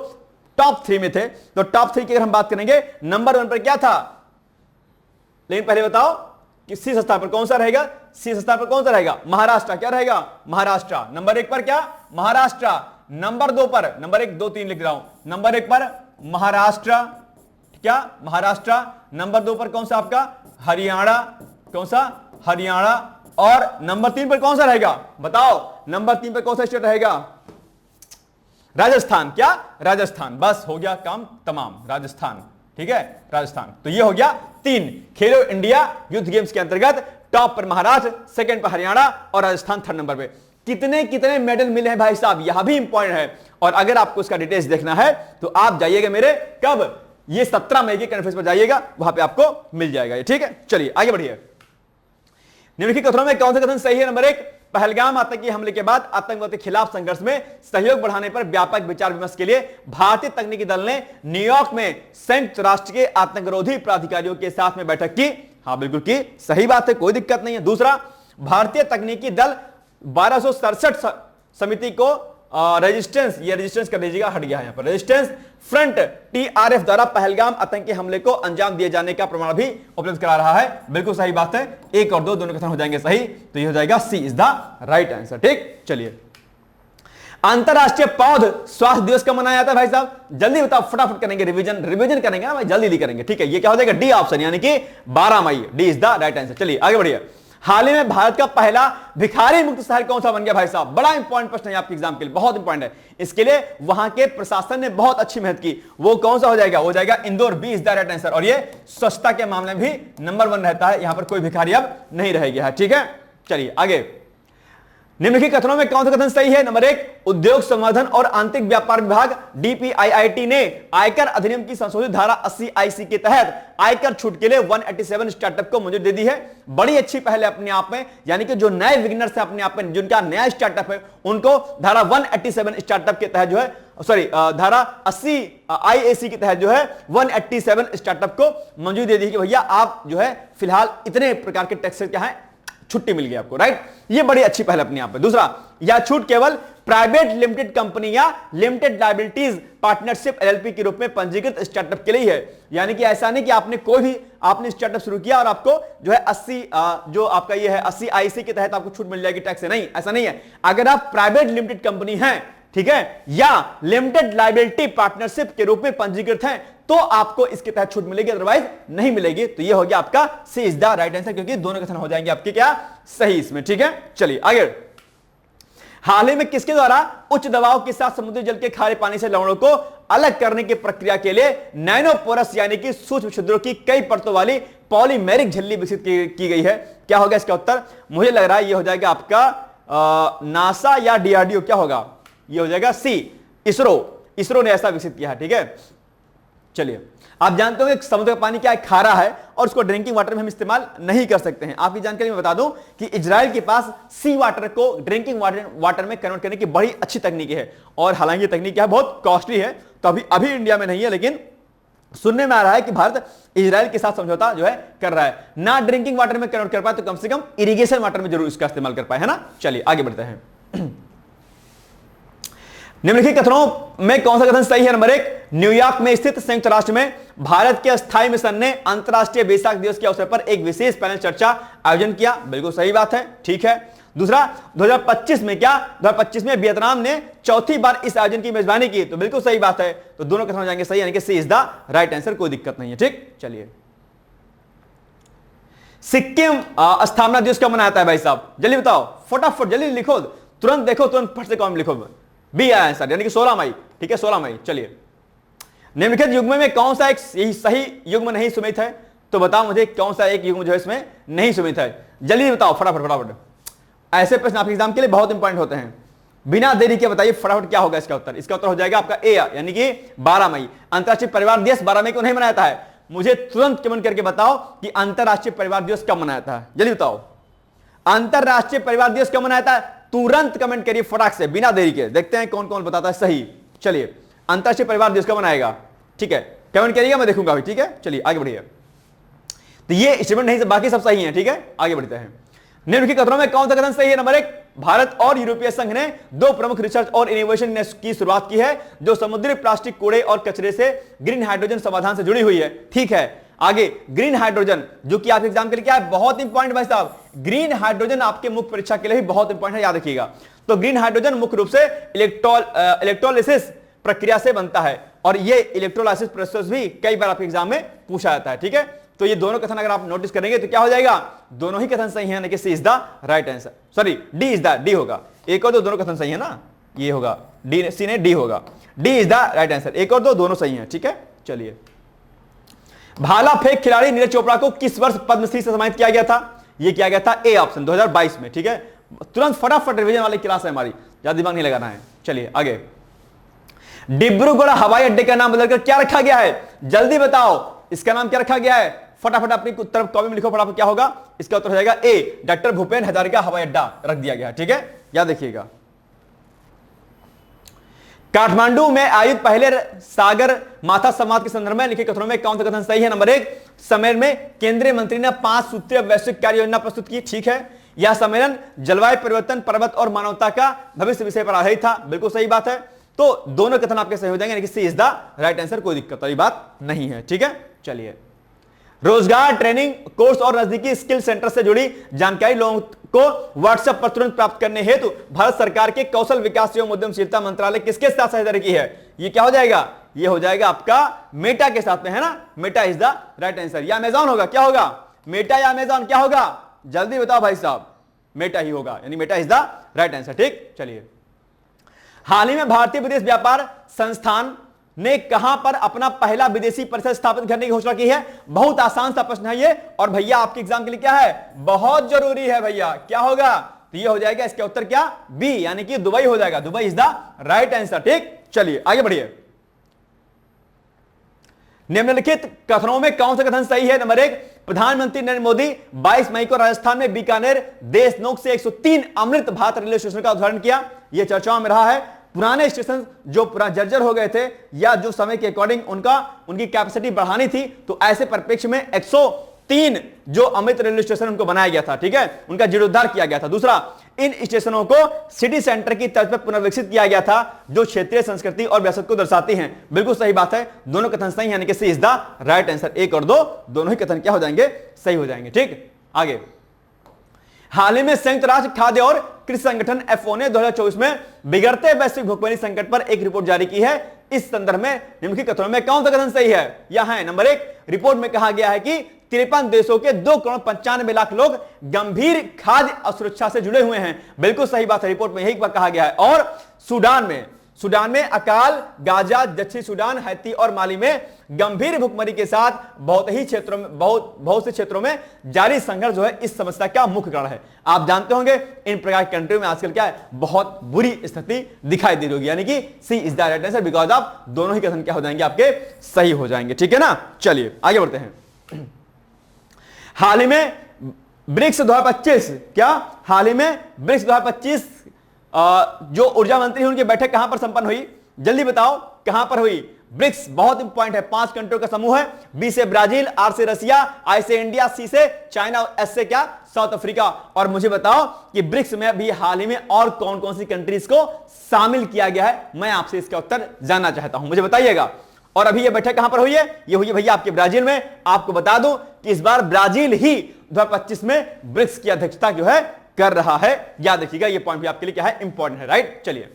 टॉप 3 में थे। तो टॉप 3 की अगर हम बात करेंगे, नंबर 1 पर क्या था, लेकिन पहले बताओ कि शीर्ष स्थान पर कौन सा रहेगा, शीर्ष स्थान पर कौन सा रहेगा, महाराष्ट्र। क्या रहेगा, महाराष्ट्र। नंबर 1 पर क्या, महाराष्ट्र। नंबर 2 पर, नंबर 1 2 3 लिख रहा हूं, नंबर 1 पर महाराष्ट्र, क्या, महाराष्ट्र। नंबर 2 पर कौन सा आपका, हरियाणा, कौन सा, हरियाणा। और नंबर 3 पर कौन सा रहेगा, बताओ, नंबर 3 पर कौन सा स्टेट रहेगा, राजस्थान। क्या, राजस्थान। बस हो गया काम तमाम, राजस्थान, ठीक है, राजस्थान। तो ये हो गया 3 खेलो इंडिया यूथ गेम्स के अंतर्गत। टॉप पर महाराष्ट्र, सेकंड पर हरियाणा और राजस्थान 3rd नंबर पे। कितने कितने मेडल मिले हैं भाई साहब, यह भी इंपॉर्टेंट है। और अगर आपको इसका डिटेल्स देखना है तो आप जाइएगा मेरे, कब, ये 17 मई की कॉन्फ्रेंस पर जाइएगा, वहां पे आपको मिल जाएगा ये, ठीक है। चलिए आगे बढ़िए। निम्नलिखित कथनों में कौन सा कथन सही है। नंबर 1, पहलगाम आतंकी हमले के बाद आतंकवाद के खिलाफ संघर्ष में सहयोग बढ़ाने पर व्यापक विचार विमर्श के लिए भारतीय तकनीकी दल ने न्यूयॉर्क में संयुक्त राष्ट्र के आतंकरोधी प्राधिकारियों के साथ में बैठक की। हाँ बिल्कुल की, सही बात है, कोई दिक्कत नहीं है। दूसरा, भारतीय तकनीकी दल 1267 समिति को रेजिस्टेंस, ये रेजिस्टेंस कर लीजिएगा, हट गया है यहां पर, रेजिस्टेंस फ्रंट TRF द्वारा पहलगाम आतंकी हमले को अंजाम दिए जाने का प्रमाण भी उपलब्ध करा रहा है। बिल्कुल सही बात है, 1 और 2 दोनों कथन हो जाएंगे सही, तो ये हो जाएगा सी इज द राइट आंसर, ठीक। चलिए, अंतरराष्ट्रीय पौध स्वास्थ्य दिवस कब मनाया जाता है भाई साहब, जल्दी बताओ, फटाफट करेंगे, रिवीजन करेंगे ना भाई, जल्दी करेंगे, ठीक है। ये क्या हो जाएगा, डी ऑप्शन, यानी कि 12 मई, D is the right answer. चलिए आगे बढ़िए। हाल ही में भारत का पहला भिखारी मुक्त शहर कौन सा बन गया भाई साहब, बड़ा इंपॉर्टेंट प्रश्न है आपके एग्जाम के लिए, बहुत इंपॉर्टेंट है। इसके लिए वहां के प्रशासन ने बहुत अच्छी मेहनत की, वो कौन सा हो जाएगा, हो जाएगा Indore, B is the right answer. और ये स्वच्छता के मामले में भी नंबर 1 रहता है, यहां पर कोई भिखारी अब नहीं रहेगा, ठीक है। चलिए आगे। निम्नलिखित कथनों में कौन सा कथन सही है। नंबर 1, उद्योग संवर्धन और आंतरिक व्यापार विभाग DPIIT ने आयकर अधिनियम की संशोधित धारा 80 IC के तहत आयकर छूट के लिए 187 स्टार्टअप को मंजूरी दे दी है। बड़ी अच्छी पहल है अपने आप में, यानी कि जो नए बिगिनर्स हैं अपने आप में, जिनका नया स्टार्टअप है, उनको धारा 187 स्टार्टअप के तहत जो है, सॉरी धारा 80 IAC के तहत जो है 187 स्टार्टअप को मंजूरी दे दी कि भैया आप जो है फिलहाल इतने प्रकार के टैक्सेस क्या है, छुट्टी मिल गई आपको, राइट। ये बड़ी अच्छी पहल अपने आप में। दूसरा, यह छूट केवल प्राइवेट लिमिटेड कंपनी या लिमिटेड लायबिलिटीज पार्टनरशिप LLP के रूप में पंजीकृत स्टार्टअप के लिए है। यानी कि ऐसा नहीं कि आपने कोई भी आपने स्टार्टअप शुरू किया और आपको जो है 80 जो आपका ये है 80 IC के तहत आपको छूट मिल जाएगी टैक्स से, नहीं, ऐसा नहीं है। अगर आप प्राइवेट लिमिटेड कंपनी हैं, ठीक है, या लिमिटेड लायबिलिटी पार्टनरशिप के रूप में पंजीकृत हैं, तो आपको इसके तहत छूट मिलेगी, अदरवाइज नहीं मिलेगी। तो ये हो गया आपका सी इज द राइट आंसर, क्योंकि दोनों कथन हो जाएंगे आपके क्या सही इसमें, ठीक है। चलिए आगे। हाल ही में किसके द्वारा उच्च दबाव के साथ समुद्री जल के खारे पानी से लवणों को अलग करने की प्रक्रिया के लिए नैनोपोरस यानी कि सूक्ष्म छिद्रों की कई परतों वाली पॉलीमेरिक झिल्ली विकसित की गई है। क्या होगा इसका उत्तर, मुझे लग रहा है ये हो जाएगा आपका नासा या DRDO, क्या होगा, ये हो जाएगा सी, इसरो ने ऐसा विकसित किया है, ठीक है। चलिए, आप जानते हो कि समुद्र का पानी क्या है, खारा है, और उसको ड्रिंकिंग वाटर में हम इस्तेमाल नहीं कर सकते हैं। आपकी जानकारी में बता दूं कि इजराइल के पास सी वाटर को ड्रिंकिंग वाटर में कन्वर्ट करने की बड़ी अच्छी तकनीक है, और हालांकि ये तकनीक क्या बहुत कॉस्टली है, तो अभी इंडिया में नहीं है, लेकिन सुनने में आ रहा है कि भारत इजराइल के साथ समझौता जो है कर रहा है, ना ड्रिंकिंग वाटर में कन्वर्ट कर पाए तो कम से कम इरिगेशन वाटर में जरूर इसका इस्तेमाल कर पाए, है ना। चलिए आगे बढ़ते हैं। निम्नलिखित कथनों में कौन सा कथन सही है। नंबर 1, न्यूयॉर्क में स्थित संयुक्त राष्ट्र में भारत के स्थायी मिशन ने अंतरराष्ट्रीय बैसाख दिवस के अवसर पर एक विशेष पैनल चर्चा आयोजन किया। बिल्कुल सही बात है, ठीक है। दूसरा, 2025 में क्या, 2025 में वियतनाम ने चौथी बार इस आयोजन की मेजबानी की, तो बिल्कुल सही बात है। तो दोनों कथन हो जाएंगे सही, यानी कि C is the right answer, कोई दिक्कत नहीं है, ठीक। चलिए, सिक्किम स्थापना दिवस कब मनाया जाता है भाई साहब, जल्दी बताओ, फटाफट जल्दी लिखो, तुरंत देखो, तुरंत फट से कॉमेंट लिखो, बी आंसर, यानी कि 16 मई, ठीक है, 16 मई। चलिए, निम्नलिखित युग्म में कौन सा एक सही युग्म नहीं सुमित है, तो बताओ मुझे कौन सा एक युग्म जो है इसमें नहीं सुमित है, जल्दी बताओ, फटाफट फटाफट। ऐसे प्रश्न आपके एग्जाम के लिए बहुत इंपॉर्टेंट होते हैं। बिना देरी के बताइए फटाफट क्या होगा इसका उत्तर। इसका उत्तर हो जाएगा आपका ए, यानी कि 12 मई। अंतरराष्ट्रीय परिवार दिवस 12 मई को नहीं मनाया जाता है। मुझे तुरंत कमेंट करके बताओ कि अंतरराष्ट्रीय परिवार दिवस कब मनाया जाता है, जल्दी बताओ। अंतरराष्ट्रीय परिवार दिवस कब मनाया जाता है, तुरंत कमेंट करिए फटाक से, बिना देरी के। देखते हैं कौन कौन बताता है सही। चलिए, अंतरराष्ट्रीय परिवार दिवस कब मनाएगा, ठीक है, कमेंट करिएगा, मैं देखूंगा अभी, ठीक है। चलिए आगे बढ़िए। तो ये स्टेटमेंट नहीं, बाकी सब सही है, ठीक है। आगे बढ़ते हैं। निम्नलिखित कथनों में कौन सा कथन सही है? नंबर 1, भारत और यूरोपीय संघ ने 2 प्रमुख रिसर्च और इनोवेशन की शुरुआत की है जो समुद्री प्लास्टिक कूड़े और कचरे से ग्रीन हाइड्रोजन समाधान से जुड़ी हुई है। ठीक है। आगे, ग्रीन हाइड्रोजन, जो कि आपके एग्जाम के लिए क्या है, बहुत इंपॉर्टेंट भाई साहब। ग्रीन हाइड्रोजन आपके मुख्य परीक्षा के लिए भी बहुत इंपॉर्टेंट है, याद रखिएगा। तो ग्रीन हाइड्रोजन मुख्य रूप से इलेक्ट्रोलिसिस प्रक्रिया से बनता है, और ये इलेक्ट्रोलाइसिस प्रोसेस भी कई बार आपके एग्जाम में पूछा जाता है, ठीक है। तो ये दोनों कथन अगर आप नोटिस करेंगे तो क्या हो जाएगा, दोनों ही कथन सही है, यानी कि C is the right answer. Sorry, D is the, D होगा। एक और दो दोनों कथन सही है ना, ये होगा डी, सी ने डी होगा, D is the right answer. एक और दो दोनों सही है, ठीक है। चलिए, भाला फेंक खिलाड़ी नीरज चोपड़ा को किस वर्ष पद्मश्री से सम्मानित किया गया था? ये किया गया था ए ऑप्शन, 2022 में, ठीक है। तुरंत फटाफट रिवीजन वाली क्लास है हमारी, ज्यादा दिमाग नहीं लगाना है। चलिए आगे। डिब्रूगढ़ हवाई अड्डे का नाम बदलकर क्या रखा गया है, जल्दी बताओ, इसका नाम क्या रखा गया है? फटाफट अपनी उत्तर कॉपी में लिखो फटाफट, क्या होगा इसका उत्तर हो जाएगा ए, डॉक्टर भूपेन हजारिका हवाई अड्डा रख दिया गया, ठीक है। याद रखिएगा। काठमांडू में आयोजित पहले सागर माथा संवाद के संदर्भ में लिखे कथनों में कौन सा कथन सही है? नंबर 1, सम्मेलन में केंद्रीय मंत्री ने 5 सूत्रीय वैश्विक कार्य योजना प्रस्तुत की। ठीक है। यह सम्मेलन जलवायु परिवर्तन, पर्वत और मानवता का भविष्य विषय पर आधारित था। बिल्कुल सही बात है। तो दोनों कथन आपके सही हो जाएंगे, यानी कि C is the right answer, कोई दिक्कत वाली बात नहीं है, ठीक है। चलिए, रोजगार ट्रेनिंग कोर्स और नजदीकी स्किल सेंटर से जुड़ी जानकारी लोगों को व्हाट्सएप पर तुरंत प्राप्त करने हेतु भारत सरकार के कौशल विकास एवं उद्यमशीलता मंत्रालय किसके साथ साझेदारी की है? ये क्या हो जाएगा, ये हो जाएगा आपका मेटा के साथ में, है ना। Meta is the right answer. या अमेजॉन होगा, क्या होगा, मेटा या अमेजॉन, क्या होगा, जल्दी बताओ भाई साहब, मेटा ही होगा, यानी Meta is the right answer, ठीक। चलिए, हाल ही में भारतीय विदेश व्यापार संस्थान ने कहां पर अपना पहला विदेशी परिसर स्थापित करने की घोषणा की है? बहुत आसान सा प्रश्न है ये, और भैया आपके एग्जाम के लिए क्या है, बहुत जरूरी है भैया। क्या होगा, तो ये हो जाएगा इसका उत्तर क्या, बी, यानी कि दुबई हो जाएगा। Dubai is the right answer, ठीक। चलिए आगे बढ़िए। निम्नलिखित कथनों में कौन सा कथन सही है? नंबर 1, प्रधानमंत्री नरेंद्र मोदी 22 मई को राजस्थान में बीकानेर देशनोक से 103 अमृत भारत रेलवे स्टेशन का उद्घाटन किया। यह चर्चाओं में रहा है। पुराने स्टेशन जो पूरा जर्जर हो गए थे, या जो समय के अकॉर्डिंग उनकी कैपेसिटी बढ़ानी थी, तो ऐसे परिप्रेक्ष्य में 103 जो अमृत रेलवे स्टेशन उनको बनाया गया था, ठीक है, उनका जीर्णोद्धार किया गया था। दूसरा, इन स्टेशनों को सिटी सेंटर की तर्ज पर पुनर्विकसित किया गया था, जो क्षेत्रीय संस्कृति और विरासत को दर्शाती हैं। बिल्कुल सही बात है, दोनों कथन सही, यानी कि C is the right answer. 1 और 2 दोनों ही कथन क्या हो जाएंगे, सही हो जाएंगे, ठीक। आगे, हाल ही में संयुक्त राष्ट्र खाद्य और कृषि संगठन FAO ने 2024 में बिगड़ते वैश्विक भुखमरी संकट पर एक रिपोर्ट जारी की है। इस संदर्भ में निम्नलिखित कथनों में कौन सा कथन सही है? यह है नंबर 1, रिपोर्ट में कहा गया है कि 53 देशों के 2,95,00,000 लोग गंभीर खाद्य असुरक्षा से जुड़े हुए हैं। बिल्कुल सही बात है, रिपोर्ट में यही कहा गया है। और सूडान में अकाल, गाजा, दक्षिण सूडान, हैती और माली में गंभीर भुखमरी के साथ बहुत से क्षेत्रों में जारी संघर्ष जो है इस समस्या का मुख्य कारण है। आप जानते होंगे इन प्रकार की कंट्री में आजकल क्या है, बहुत बुरी स्थिति दिखाई दे रही होगी, यानी कि C is the right answer, because आप दोनों ही कथन क्या हो जाएंगे, आपके सही हो जाएंगे, ठीक है ना। चलिए आगे बढ़ते हैं। हाल ही में ब्रिक्स 2025, क्या हाल ही में ब्रिक्स 2025 जो ऊर्जा मंत्री हैं उनकी बैठक कहां पर संपन्न हुई? जल्दी बताओ कहां पर हुई। ब्रिक्स बहुत इंपॉर्टेंट है, 5 कंट्रियों का समूह है। बी से ब्राजील, आर से रसिया, आई से इंडिया, सी से चाइना, एस से क्या, साउथ अफ्रीका। और मुझे बताओ कि ब्रिक्स में अभी हाल ही में और कौन कौन सी कंट्रीज को शामिल किया गया है? मैं आपसे इसका उत्तर जानना चाहता हूं, मुझे बताइएगा। और अभी यह बैठक कहां पर हुई है? ये हुई है भैया आपके ब्राजील में। आपको बता दूं कि इस बार ब्राजील ही 2025 में ब्रिक्स की अध्यक्षता जो है कर रहा है। याद रखिएगा, ये पॉइंट भी आपके लिए क्या है, इंपॉर्टेंट है, राइट। चलिए,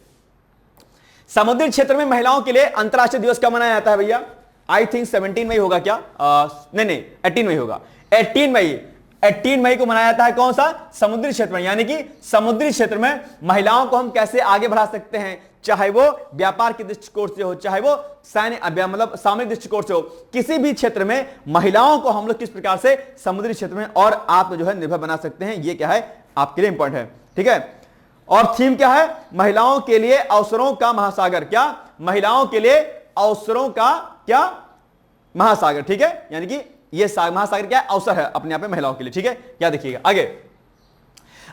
समुद्री क्षेत्र में महिलाओं के लिए अंतरराष्ट्रीय दिवस कब मनाया जाता है भैया? आई थिंक 17 मई होगा क्या? नहीं 18 मई होगा। 18 मई को मनाया जाता है। कौन सा? समुद्री क्षेत्र में, यानी कि समुद्री क्षेत्र में महिलाओं को हम कैसे आगे बढ़ा सकते हैं, चाहे वो व्यापार के दृष्टिकोण से हो, चाहे वो सैन्य मतलब सामरिक दृष्टिकोण से हो, किसी भी क्षेत्र में महिलाओं को हम लोग किस प्रकार से समुद्री क्षेत्र में और आप जो है निर्भर बना सकते हैं, ये क्या है आपके लिए इंपॉर्टेंट है, ठीक है। और थीम क्या है? महिलाओं के लिए अवसरों का महासागर। क्या? महिलाओं के लिए अवसरों का क्या? महासागर। ठीक है, यानी कि ये महासागर क्या है? अवसर है अपने आप में महिलाओं के लिए। ठीक है, क्या देखिएगा आगे।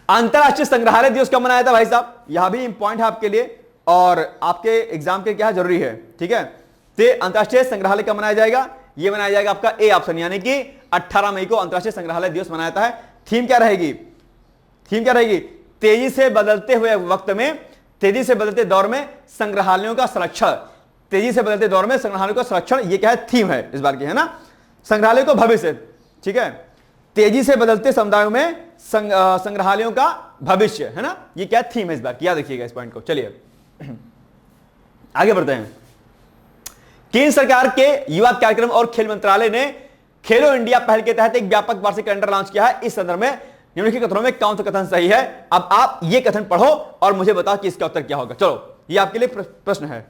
अंतरराष्ट्रीय संग्रहालय दिवस कब मनाया था भाई साहब? यहां भी इंपॉइंट है आपके लिए और आपके एग्जाम के क्या जरूरी है। ठीक है, तो अंतरराष्ट्रीय संग्रहालय कब मनाया जाएगा? यह मनाया जाएगा आपका ए ऑप्शन, यानी कि 18 मई को अंतरराष्ट्रीय संग्रहालय दिवस मनाया जाता है। थीम क्या रहेगी? थीम क्या रहेगी? तेजी से बदलते हुए वक्त में, तेजी से बदलते दौर में संग्रहालयों का संरक्षण। तेजी से बदलते दौर में संग्रहालयों का संरक्षण, ये क्या है? थीम है इस बार की, है ना। संग्रहालय को भविष्य। ठीक है, तेजी से बदलते समुदायों में संग्रहालयों का भविष्य, है ना, ये क्या थीम है इस बार की, याद रखिएगा इस पॉइंट को। चलिए आगे बढ़ते हैं। केंद्र सरकार के युवा कार्यक्रम और खेल मंत्रालय ने खेलो इंडिया पहल के तहत एक व्यापक वार्षिक कैलेंडर लॉन्च किया है। इस संदर्भ में निम्नलिखित कथनों में कौन सा कथन सही है? अब आप ये कथन पढ़ो और मुझे बताओ कि इसका उत्तर क्या होगा। चलो, ये आपके लिए प्रश्न है,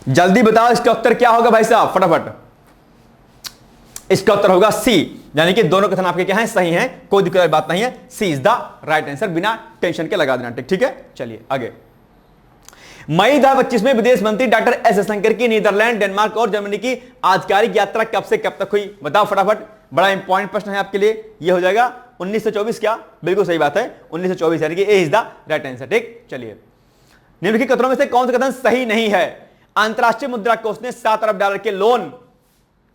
जल्दी बताओ इसका उत्तर क्या होगा भाई साहब, फटाफट। इसका उत्तर होगा सी, यानी कि दोनों कथन आपके क्या हैं? सही हैं, कोई दिक्कत वाली बात नहीं है। सी इज द राइट आंसर, बिना टेंशन के लगा देना। ठीक है, चलिए आगे। मई 2025 में विदेश मंत्री डॉक्टर एस जयशंकर की नीदरलैंड, डेनमार्क और जर्मनी की आधिकारिक यात्रा कब से कब तक हुई? बताओ फटाफट, बड़ा इंपॉर्टेंट प्रश्न है आपके लिए। यह हो जाएगा 1924। क्या? बिल्कुल सही बात है, 1924, यानी कि ए इज द राइट आंसर। ठीक, चलिए निम्नलिखित कथनों में से कौन सा कथन सही नहीं है? अंतरराष्ट्रीय मुद्रा कोष ने $7 अरब के लोन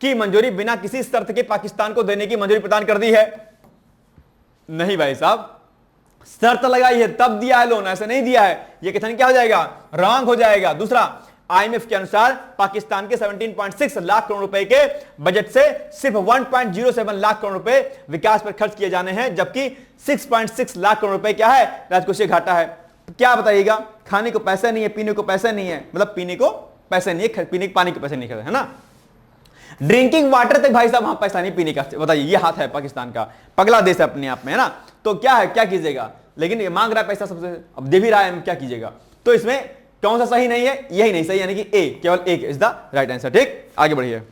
की मंजूरी बिना किसी शर्त के पाकिस्तान को देने की मंजूरी प्रदान कर दी है। नहीं भाई साहब, शर्त लगाई है तब दिया है लोन, ऐसे नहीं दिया है। यह कथन क्या हो जाएगा? रॉन्ग हो जाएगा। दूसरा, आईएमएफ के अनुसार पाकिस्तान के 17.6 लाख करोड़ रुपए के बजट से सिर्फ 1.07 लाख करोड़ रुपए विकास पर खर्च किए जाने हैं, जबकि 6.6 लाख करोड़ रुपए क्या है? राजकोषीय घाटा है। क्या बताइएगा? खाने को पैसे नहीं है, पीने को पैसे नहीं है, मतलब पीने को पैसे नहीं है, पीने के पानी के पैसे नहीं है ना। ड्रिंकिंग वाटर तक भाई साहब वहां पैसा नहीं पीने का। बताइए, ये हाथ है पाकिस्तान का, पगला देश है अपने आप में, है ना। तो क्या है, क्या कीजिएगा? लेकिन ये मांग रहा है पैसा सबसे, अब दे भी रहा है, क्या कीजिएगा? तो इसमें कौन सा सही नहीं है? यही नहीं सही, यानी कि ए, केवल एक इज द राइट आंसर। ठीक, आगे बढ़िए।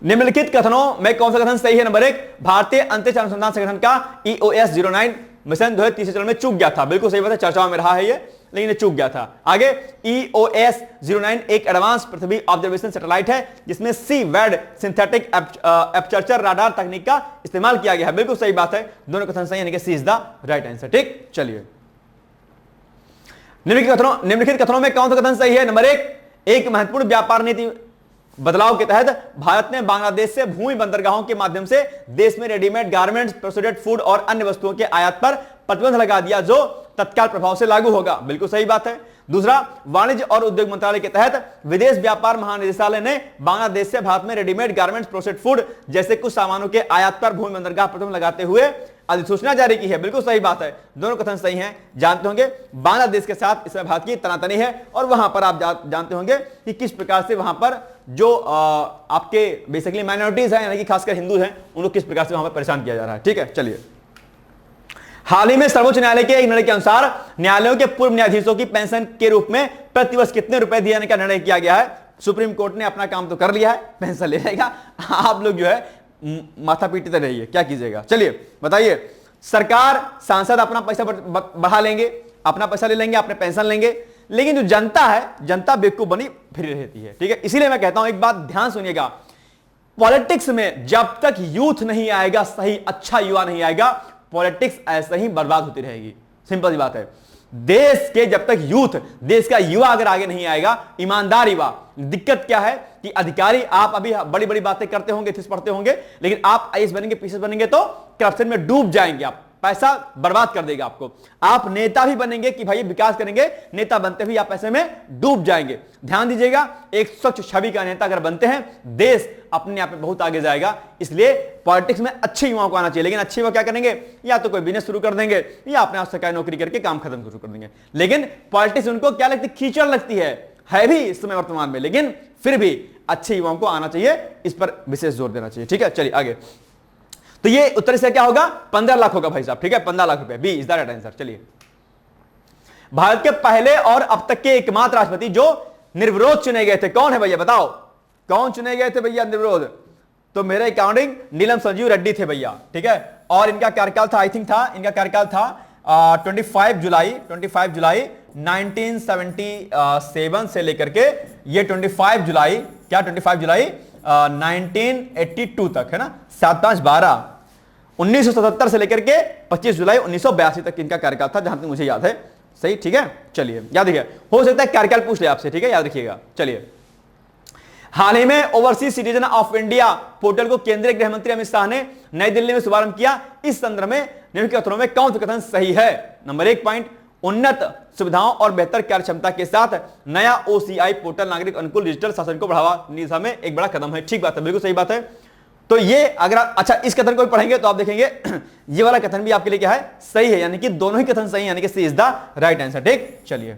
निम्नलिखित कथनों में कौन सा कथन सही है? नंबर 1, भारतीय अंतरिक्ष अनुसंधान संगठन का EOS-09 मिशन 2030 चरण में चूक गया था। बिल्कुल सही बात है, चर्चाओं में रहा है ये, लेकिन ये चूक गया था। आगे, EOS-09 एक एडवांस पृथ्वी ऑब्जर्वेशन सैटेलाइट है जिसमें सी-वेड सिंथेटिक एपर्चर राडार तकनीक का इस्तेमाल किया गया है। बिल्कुल सही बात है, दोनों कथन सही, यानी कि C is the right answer. ठीक, चलिए निम्नलिखित कथनों में कौन सा कथन सही है? नंबर 1, एक महत्वपूर्ण व्यापार नीति बदलाव के तहत भारत ने बांग्लादेश से भूमि बंदरगाहों के माध्यम से देश में रेडीमेड गारमेंट्स, प्रोसेस्ड फूड और अन्य वस्तुओं के आयात पर प्रतिबंध लगा दिया, जो तत्काल प्रभाव से लागू होगा। बिल्कुल सही बात है। दूसरा, वाणिज्य और उद्योग मंत्रालय के तहत विदेश व्यापार महानिदेशालय ने बांग्लादेश से भारत में रेडीमेड गारमेंट्स, प्रोसेस्ड फूड जैसे कुछ सामानों के आयात पर भूमि बंदरगाह प्रतिबंध लगाते हुए अधिसूचना जारी की है। बिल्कुल सही बात है, दोनों कथन सही हैं। जानते होंगे बांग्लादेश के साथ इसमें भारत की तनातनी है, और वहां पर आप जानते होंगे कि किस प्रकार से वहां पर जो आपके बेसिकली माइनॉरिटीज हैं, यानी कि खासकर हिंदू हैं, उनको किस प्रकार से वहां पर परेशान किया जा रहा है। ठीक है, चलिए। हाल ही में सर्वोच्च न्यायालय के एक निर्णय के अनुसार न्यायालयों के पूर्व न्यायाधीशों की पेंशन के रूप में प्रतिवर्ष कितने रुपए दिए जाने का निर्णय किया गया है। सुप्रीम कोर्ट ने अपना काम तो कर लिया है, पेंशन ले लेगा, आप लोग जो है माथा पीटते रहिए, क्या कीजिएगा। चलिए बताइए, सरकार, सांसद अपना पैसा बढ़ा लेंगे, अपना पैसा ले लेंगे, अपने पेंशन लेंगे, लेकिन जो जनता है, जनता बेवकूफ बनी फिर रहती है। ठीक है, इसीलिए मैं कहता हूं, एक बात ध्यान सुनिएगा, पॉलिटिक्स में जब तक यूथ नहीं आएगा, सही अच्छा युवा नहीं आएगा, पॉलिटिक्स ऐसे ही बर्बाद होती रहेगी। सिंपल सी बात है। देश के जब तक यूथ, देश का युवा अगर आगे नहीं आएगा, ईमानदार युवा, दिक्कत क्या है कि अधिकारी, आप अभी बड़ी बड़ी बातें करते होंगे, इथिक्स पढ़ते होंगे, लेकिन आप आईएएस बनेंगे, पीसीएस बनेंगे तो करप्शन में डूब जाएंगे, आप पैसा बर्बाद कर देगा आपको। आप नेता भी बनेंगे कि भाई विकास करेंगे, नेता बनते भी आप पैसे में डूब जाएंगे। ध्यान दीजिएगा, एक स्वच्छ छवि का नेता अगर बनते हैं, देश अपने आप में बहुत आगे जाएगा। इसलिए पॉलिटिक्स में अच्छे युवाओं को आना चाहिए, लेकिन अच्छे युवा क्या करेंगे? या तो कोई बिजनेस शुरू कर देंगे, या अपने आप सरकारी नौकरी करके काम खत्म शुरू कर देंगे। लेकिन पॉलिटिक्स उनको क्या लगती है? कीचड़ लगती है भी इस समय वर्तमान में, लेकिन फिर भी अच्छे युवाओं को आना चाहिए, इस पर विशेष जोर देना चाहिए। ठीक है, चलिए आगे। तो ये उत्तर से क्या होगा? 15 लाख होगा भाई साहब। ठीक है, 15 लाख रुपए, B is the right answer. चलिए, भारत के पहले और अब तक के एकमात्र राष्ट्रपति जो निर्विरोध चुने गए थे, कौन है भैया? बताओ, कौन चुने गए थे भैया निर्विरोध? तो मेरे अकॉर्डिंग नीलम संजीव रेड्डी थे भैया। ठीक है, और इनका कार्यकाल था, आई थिंक था, इनका कार्यकाल था 25 जुलाई 1977 से लेकर के ये 25 जुलाई 1982 तक, है ना, 7-5-12 1977 से लेकर के 25 जुलाई 1982 तक इनका कार्यकाल था, जहां तक मुझे याद है। सही, ठीक है, चलिए याद रखिए, हो सकता है कार्यकाल पूछ ले आपसे, ठीक है, याद रखिएगा। चलिए, हाल ही में overseas citizen of India portal को केंद्रीय गृह मंत्री अमित शाह ने नई दिल्ली में शुभारंभ किया। इस संदर्भ में निम्नलिखित कथनों में कौन सा कथन सही है? नंबर 1 पॉइंट, उन्नत सुविधाओं और बेहतर कार्य क्षमता के साथ नया ओसीआई पोर्टल नागरिक अनुकूल डिजिटल शासन को बढ़ावा देने दिशा में एक बड़ा कदम है। ठीक बात है, बिल्कुल सही बात है। तो ये अगर आप अच्छा इस कथन को भी पढ़ेंगे तो आप देखेंगे ये वाला कथन भी आपके लिए क्या है? सही है, यानी कि दोनों ही कथन सही है, यानी कि C is the right answer. ठीक, चलिए,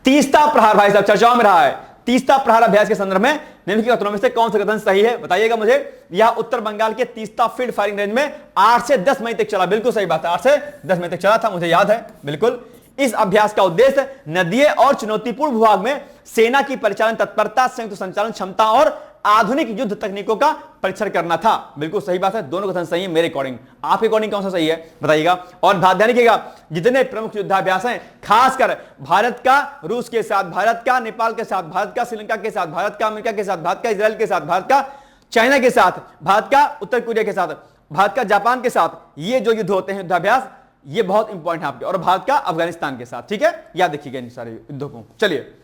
तीसरा प्रहार भाई साहब चर्चाओं में रहा है। तीसरा प्रहार अभ्यास के संदर्भ में निम्नलिखित कथनों में से कौन सा कथन सही है? बताइएगा मुझे। यह उत्तर बंगाल के तीस्ता फील्ड फायरिंग रेंज में 8 से 10 मई तक चला। बिल्कुल सही बात है, 8 से 10 मई तक चला था, मुझे याद है बिल्कुल। इस अभ्यास का उद्देश्य नदीय और चुनौतीपूर्ण भूभाग में सेना की परिचालन तत्परता, संयुक्त संचालन क्षमता और आधुनिक युद्ध तकनीकों का परीक्षण करना था। बिल्कुल सही बात है, दोनों कथन सही है मेरे अकॉर्डिंग। आपके अकॉर्डिंग कौन सा सही है बताइएगा। और ध्यान रखिएगा, जितने प्रमुख युद्धाभ्यास हैं, खासकर भारत का रूस के साथ, भारत का नेपाल के साथ, भारत का श्रीलंका के साथ, भारत का अमेरिका के साथ, भारत का इजराइल के साथ, भारत का चाइना के साथ, भारत का उत्तर कोरिया के साथ, भारत का जापान के साथ, ये जो युद्ध होते हैं युद्धाभ्यास, ये बहुत इंपॉर्टेंट है आपके। और भारत का अफगानिस्तान के साथ, ठीक है, याद रखिएगा इन सारे युद्धों को। चलिए,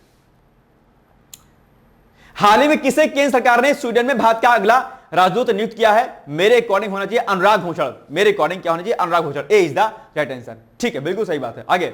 हाल ही में किसे केंद्र सरकार ने स्वीडन में भारत का अगला राजदूत नियुक्त किया है? मेरे अकॉर्डिंग होना चाहिए अनुराग घोषण। मेरे अकॉर्डिंग क्या होना चाहिए? अनुराग घोषण। ए इज द राइट आंसर। ठीक है, बिल्कुल सही बात है। आगे,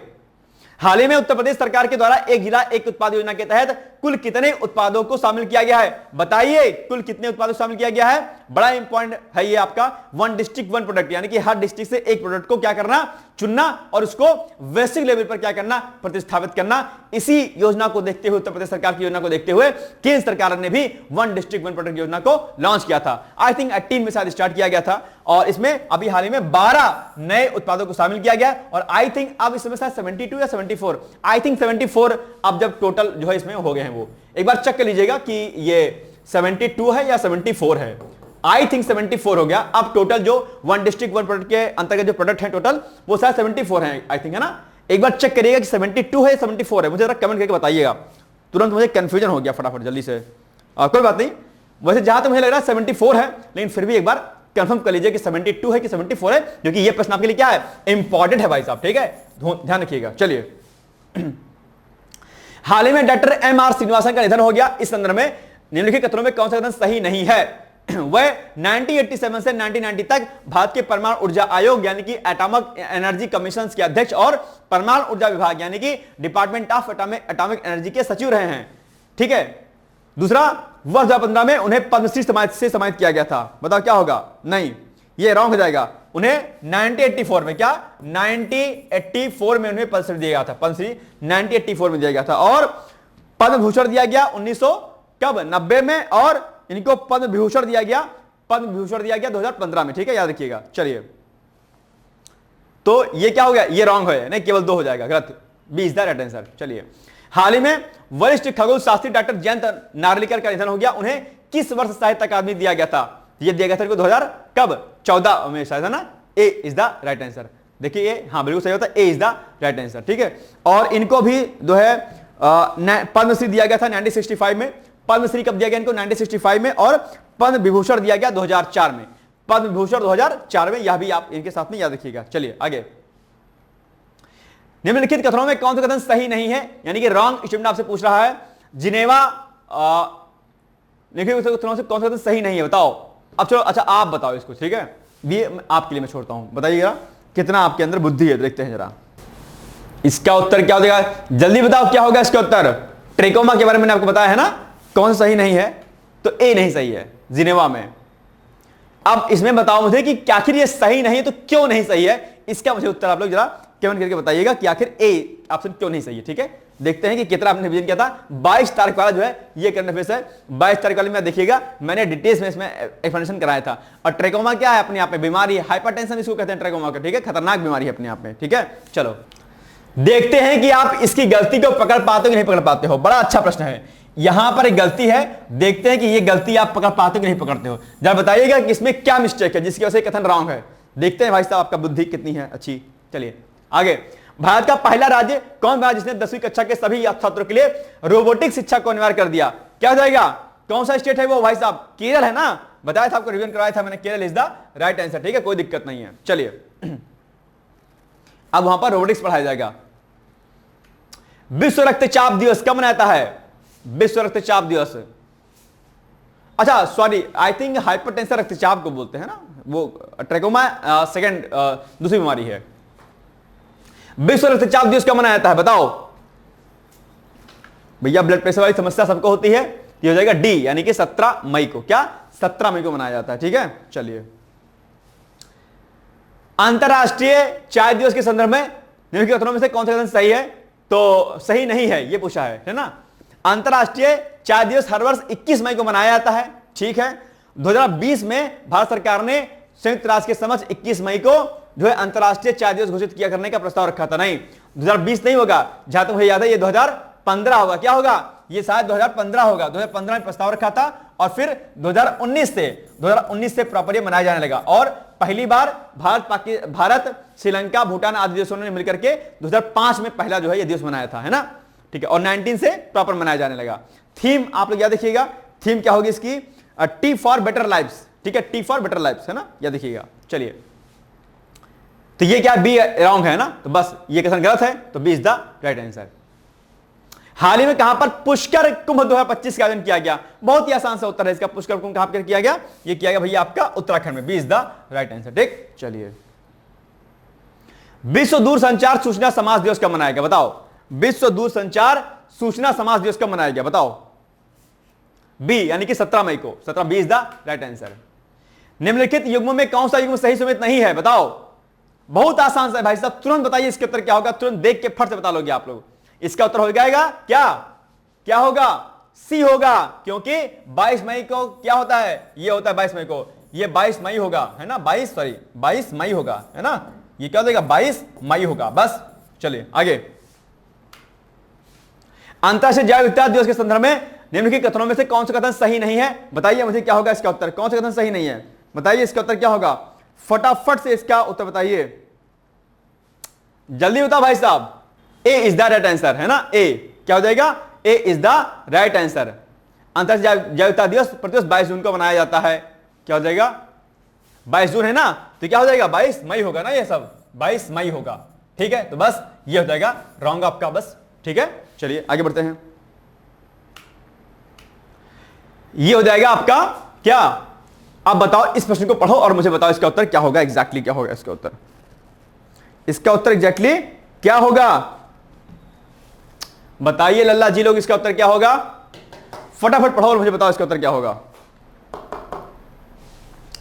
हाल ही में उत्तर प्रदेश सरकार के द्वारा एक जिला एक उत्पाद योजना के तहत कुल कितने उत्पादों को शामिल किया गया है? बताइए, कुल कितने उत्पादों को शामिल किया गया है? बड़ा इंपॉर्टेंट है ये आपका, 1 डिस्ट्रिक्ट 1 प्रोडक्ट, यानी कि हर डिस्ट्रिक्ट से एक प्रोडक्ट को क्या करना, चुनना और उसको वैश्विक लेवल पर क्या करना, प्रतिस्थापित करना। इसी योजना को देखते हुए, उत्तर प्रदेश सरकार की योजना को देखते हुए केंद्र सरकार ने भी 1 डिस्ट्रिक्ट 1 प्रोडक्ट योजना को लॉन्च किया था। आई थिंक 18 में शायद स्टार्ट किया गया था, और इसमें अभी हाल ही में 12 नए उत्पादों को शामिल किया गया। और आई थिंक अब इसमें शायद 72 या 74, आई थिंक 74 अब जब टोटल जो है इसमें हो गए हैं। वो एक बार चेक कर लीजिएगा कि ये 72 है या 74 है। आई थिंक 74 हो गया। अब टोटल जो 1 डिस्ट्रिक्ट 1 प्रोडक्ट के अंतर्गत जो प्रोडक्ट है टोटल, वो शायद 74 है, आई थिंक, है ना। एक बार चेक करिएगा कि 72 है 74 है, मुझे जरा कमेंट करके बताइएगा। तुरंत मुझे कंफ्यूजन हो गया, फटाफट जल्दी से। कोई बात नहीं, वैसे जहां तक मुझे लग रहा है 74 है, लेकिन फिर भी एक बार कंफर्म कर लीजिए कि 72 है कि 74 है, क्योंकि ये प्रश्न आपके लिए क्या है, इंपॉर्टेंट है भाई साहब। ठीक है, ध्यान रखिएगा। चलिए, हाल ही में डॉक्टर एम.आर. श्रीनिवासन का निधन हो गया। इस संदर्भ में निम्नलिखित कथनों में कौन सा कथन सही नहीं है? वह 1987 से 1990 तक भारत के परमाणु ऊर्जा आयोग यानी कि एटॉमिक एनर्जी कमीशन के अध्यक्ष और परमाणु ऊर्जा विभाग यानी कि डिपार्टमेंट ऑफ एटॉमिक एनर्जी के सचिव रहे हैं। ठीक है। दूसरा, वर्ष 2015 में उन्हें पद्मश्री से सम्मानित किया गया था। बताओ क्या होगा? नहीं, ये रॉन्ग हो जाएगा। उन्हें 1984 में, क्या 1984 में उन्हें पद्मश्री दिया गया था। पद्मश्री 1984 में दिया गया था। और पद्म भूषण दिया गया 1990 में, और इनको पद्म विभूषण दिया गया 2015 में। ठीक है, याद रखिएगा। चलिए, तो ये क्या हो गया? ये रॉन्ग है, नहीं, केवल 2 हो जाएगा, गलत। B is the right answer. चलिए, हाल ही में वरिष्ठ खगोल शास्त्री डॉक्टर जयंत नार्लिकर का निधन हो गया। उन्हें किस वर्ष साहित्य अकादमी दिया गया था? ये दिया गया था 2000 कब? 14 में शायद, है ना। ए इज द राइट आंसर। देखिए, ये हाँ बिल्कुल सही होता है, ए इज द राइट आंसर। ठीक है, और इनको भी जो है पद्मश्री दिया गया था 1965 में। पद्मश्री कब दिया गया इनको? 1965 में। और पद्म विभूषण दिया गया 2004 में। पद्म विभूषण 2004 में, यह भी आप इनके साथ में याद रखिएगा। चलिए आगे, निम्नलिखित कथनों में कौन सा कथन सही नहीं है, यानी कि रॉन्ग स्टेटमेंट आपसे पूछ रहा है। जिनेवा निम्नलिखित कथनों से कौन सा कथन सही नहीं है, बताओ। अब चलो, अच्छा आप बताओ इसको। ठीक है, ये आपके लिए मैं छोड़ता हूं, बताइएगा कितना आपके अंदर बुद्धि है, देखते हैं जरा। इसका उत्तर क्या हो जाएगा? जल्दी बताओ क्या होगा इसका उत्तर। ट्रेकोमा के बारे में मैंने आपको बताया है ना, कौन सा सही नहीं है, तो ए नहीं सही है, जिनेवा में। अब इसमें बताओ मुझे कि आखिर ये सही नहीं है तो क्यों नहीं सही है, इसका मुझे उत्तर आप लोग जरा कमेंट करके बताइएगा कि आखिर ए ऑप्शन क्यों नहीं सही है। ठीक है, देखते हैं कि कितना आपने रिवीजन किया था। 22 तारीख वाला जो है ये करंट अफेयर्स है। 22 तारीख वाले में देखिएगा, मैंने डिटेल्स में इसमें एक्सप्लेनेशन कराया था। और ट्रेकोमा क्या है? अपने आप में बीमारी, हाइपरटेंशन इसको कहते हैं ट्रेकोमा का। ठीक है, खतरनाक बीमारी है अपने आप में। ठीक है, चलो देखते हैं कि आप इसकी गलती को पकड़ पाते हो कि नहीं पकड़ पाते हो। बड़ा अच्छा प्रश्न है। यहां पर एक गलती है, देखते हैं कि ये गलती आप पकड़ पाते हो कि नहीं पकड़ते हो। जरा बताइएगा कि इसमें क्या मिस्टेक है जिसकी वजह से कथन रॉन्ग है। देखते हैं भाई साहब आपका बुद्धि कितनी है अच्छी। चलिए आगे। भारत का पहला राज्य कौन था जिसने 10वीं कक्षा के सभी छात्रों के लिए रोबोटिक शिक्षा को अनिवार्य कर दिया? क्या हो जाएगा? कौन सा स्टेट है वो भाई साहब? केरल है ना, बताया था आपको, रिवीजन कराया था मैंने, Kerala is the right answer. ठीक है, कोई दिक्कत नहीं है। चलिए अब वहां पर रोबोटिक्स पढ़ाया जाएगा। विश्व रक्तचाप दिवस कब मनाता है? विश्व रक्तचाप दिवस, अच्छा सॉरी, आई थिंक हाइपरटेंशन रक्तचाप को बोलते हैं ना, वो ट्रैकोमा सेकंड दूसरी बीमारी है। विश्व रक्तचाप दिवस कब मनाया जाता है बताओ भैया? ब्लड प्रेशर वाली समस्या सबको होती है, ये हो जाएगा डी, यानी कि 17 मई को। क्या 17 मई को मनाया जाता है? ठीक है, चलिए। अंतरराष्ट्रीय चाय दिवस के संदर्भ में निम्नलिखित कथनों में से कौन सा कथन सही है? तो सही नहीं है, ये पूछा है ना। अंतरराष्ट्रीय चाय दिवस हर वर्ष 21 मई को मनाया जाता है, ठीक है। 2020 में भारत सरकार ने संयुक्त राष्ट्र के समक्ष 21 मई को जो है अंतरराष्ट्रीय चाय दिवस घोषित किया करने का प्रस्ताव रखा था। नहीं, 2020 नहीं होगा, जहां तक मुझे याद है ये 2015 होगा। क्या होगा? ये शायद 2015 होगा। 2015 में प्रस्ताव रखा था और फिर 2019 से प्रॉपर ये मनाया जाने लगा। और पहली बार भारत, श्रीलंका, भूटान आदि देशों ने मिलकर के 2005 में पहला जो है ये दिवस मनाया था, है ना, ठीक है। और 19 से प्रॉपर मनाया जाने लगा। थीम आप लोग याद देखिएगा, थीम क्या होगी इसकी? टी फॉर बेटर लाइफ्स, ठीक है, टी फॉर बेटर लाइफ्स, है ना, याद देखिएगा। चलिए, तो ये क्या बी रॉन्ग है ना, तो बस ये कथन गलत है, तो B is the right answer. हाल ही में कहां पर पुष्कर कुंभ 2025 का आयोजन किया गया? बहुत ही आसान सा उत्तर है इसका। पुष्कर कुंभ कहां पर किया गया? ये किया गया भैया आपका उत्तराखंड में। B is the right answer. ठीक, चलिए। विश्व दूरसंचार सूचना समाज दिवस कब मनाया गया बताओ? विश्व दूरसंचार सूचना समाज दिवस कब मनाया गया बताओ? बी, यानी कि 17 मई को। 17 B is the right answer. निम्नलिखित युग्मों में कौन सा युग्म सही समेत नहीं है बताओ? बहुत आसान सा भाई साहब, तुरंत बताइए इसके उत्तर क्या होगा, तुरंत देख के फट से बता लोगे आप लोग। इसका उत्तर हो जाएगा क्या? क्या होगा? सी होगा, क्योंकि 22 मई को क्या होता है? ये होता है 22 मई को, ये 22 मई होगा, है ना, 22 मई होगा, है ना, ये क्या हो जाएगा? 22 मई होगा। बस चलिए आगे। अंतर्राष्ट्रीय जैव विविधता दिवस के संदर्भ में निम्नलिखित कथनों में से कौन सा कथन सही नहीं है बताइए मुझे? क्या होगा इसका उत्तर? कौन सा कथन सही नहीं है बताइए, इसका उत्तर क्या होगा? फटाफट से इसका उत्तर बताइए, जल्दी बताओ भाई साहब। ए इज द राइट आंसर, है ना, ए क्या हो जाएगा? ए इज द राइट आंसर। अंतर्राष्ट्रीय जैव विविधता दिवस प्रतिवर्ष 22 जून को मनाया जाता है। क्या हो जाएगा? 22 जून है ना, तो क्या हो जाएगा? 22 मई होगा ना, ये सब 22 मई होगा, ठीक है। तो बस ये हो जाएगा रॉन्ग आपका, बस, ठीक है। चलिए आगे बढ़ते हैं। ये हो जाएगा आपका क्या? अब बताओ, इस प्रश्न को पढ़ो और मुझे बताओ इसका उत्तर क्या होगा, एग्जैक्टली क्या होगा इसका उत्तर? इसका उत्तर एग्जैक्टली क्या होगा बताइए लल्ला जी लोग, इसका उत्तर क्या होगा? फटाफट पढ़ो और मुझे बताओ इसका उत्तर क्या होगा,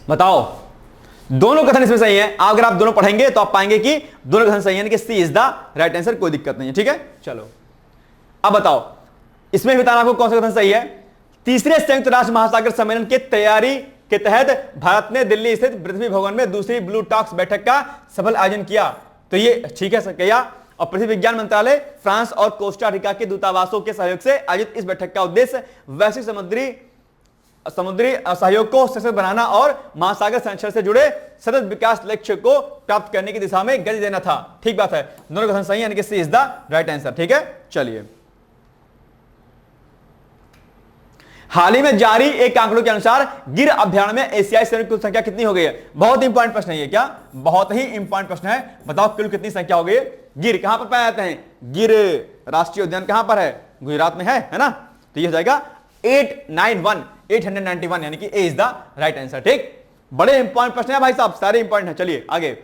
बताओ। दोनों कथन इसमें सही है। अगर आप दोनों पढ़ेंगे तो आप पाएंगे कि दोनों कथन सही है, यानी कि C is the right answer, कोई दिक्कत नहीं है, ठीक है। चलो अब बताओ, इसमें बताना आपको कौन सा कथन सही है। तीसरे संयुक्त राष्ट्र महासागर सम्मेलन की तैयारी के तहत भारत ने दिल्ली स्थित पृथ्वी भवन में दूसरी ब्लू टॉक्स बैठक का सफल आयोजन किया। तो ये ठीक है किया। और पृथ्वी विज्ञान मंत्रालय, फ्रांस और कोस्टा रिका के दूतावासों के सहयोग से आयोजित इस बैठक का उद्देश्य वैश्विक समुद्री सहयोग को सशक्त बनाना और महासागर संरक्षण से जुड़े सतत विकास लक्ष्य को प्राप्त करने की दिशा में गति देना था। ठीक बात है, दोनों कथन सही, यानी कि C is the right answer, ठीक है। चलिए, हाल ही में जारी एक आंकड़ों के अनुसार गिर अभ्यारण्य में एशियाई शेरों की कुल संख्या कितनी हो गई है? बहुत इंपॉर्टेंट प्रश्न है ये, क्या बहुत ही इंपॉर्टेंट प्रश्न है। बताओ कुल कितनी संख्या हो गई है? गिर कहां पर पाए जाते हैं? गिर राष्ट्रीय उद्यान कहां पर है? गुजरात में है ना। तो ये हो जाएगा 891, यानी कि ए इज द राइट आंसर, ठीक। बड़े इंपॉर्टेंट प्रश्न है भाई साहब, सारे इंपॉर्टेंट है। चलिए आगे,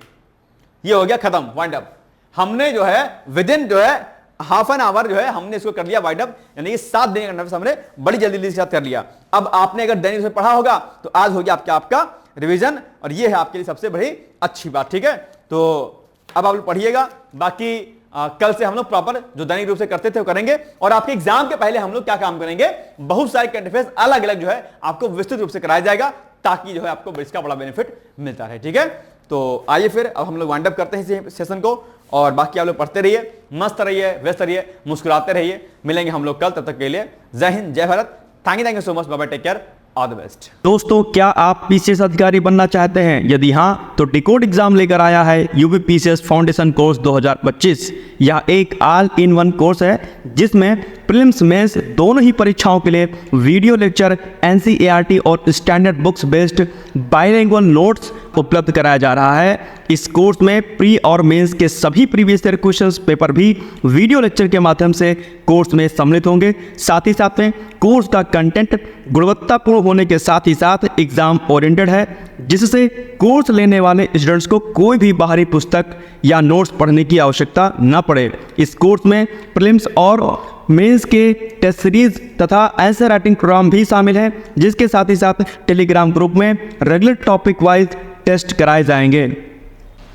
ये हो गया खत्म, वाइंड अप। हमने जो है विद इन जो है हाफ एन आवर जो है हमने इसको कर लिया वाइंड अप, यानी कि 7 दिन का नोट्स हमने बड़ी जल्दी के साथ कर लिया। अब आपने अगर दैनिक से पढ़ा होगा तो आज हो गया आपका रिवीजन, और ये है आपके लिए सबसे बड़ी अच्छी बात, ठीक है। तो अब आप लोग पढ़िएगा, बाकी कल से हम लोग प्रॉपर जो दैनिक रूप से करते थे वो करेंगे। और आपके एग्जाम के पहले हम लोग क्या काम करेंगे, बहुत सारे करंट अफेयर्स अलग अलग जो है आपको विस्तृत रूप से कराया जाएगा, ताकि जो है आपको इसका बड़ा बेनिफिट मिलता रहे, ठीक है। तो आइए फिर अब हम लोग वाइंड अप करते हैं इस सेशन को, और बाकी आप लोग पढ़ते रहिए, मस्त रहिए, व्यस्त रहिए, मुस्कुराते रहिए। मिलेंगे हम लोग कल, तब तक के लिए जय हिंद, जय Bharat. Thank you so much, bye bye, take care, all the best. दोस्तों, क्या आप पीसीएस अधिकारी बनना चाहते हैं? यदि हाँ, तो डिकोड एग्जाम लेकर आया है यूपी पीसीएस फाउंडेशन कोर्स 2025। यह एक ऑल इन वन कोर्स है जिसमें प्रीलिम्स मेंस दोनों ही परीक्षाओं के लिए वीडियो लेक्चर, एनसीईआरटी और standard books based bilingual notes उपलब्ध कराया जा रहा है। इस कोर्स में प्री और मेंस के सभी प्रीवियस ईयर क्वेश्चंस पेपर भी वीडियो लेक्चर के माध्यम से कोर्स में सम्मिलित होंगे। साथ ही साथ में कोर्स का कंटेंट गुणवत्तापूर्ण होने के साथ ही साथ एग्जाम ओरिएंटेड है, जिससे कोर्स लेने वाले स्टूडेंट्स को कोई भी बाहरी पुस्तक या नोट्स पढ़ने की आवश्यकता न पड़े। इस कोर्स में प्रीलिम्स और मेंस के टेस्ट सीरीज तथा आंसर राइटिंग प्रोग्राम भी शामिल है, जिसके साथ ही साथ टेलीग्राम ग्रुप में रेगुलर टॉपिक वाइज टेस्ट कराए जाएंगे।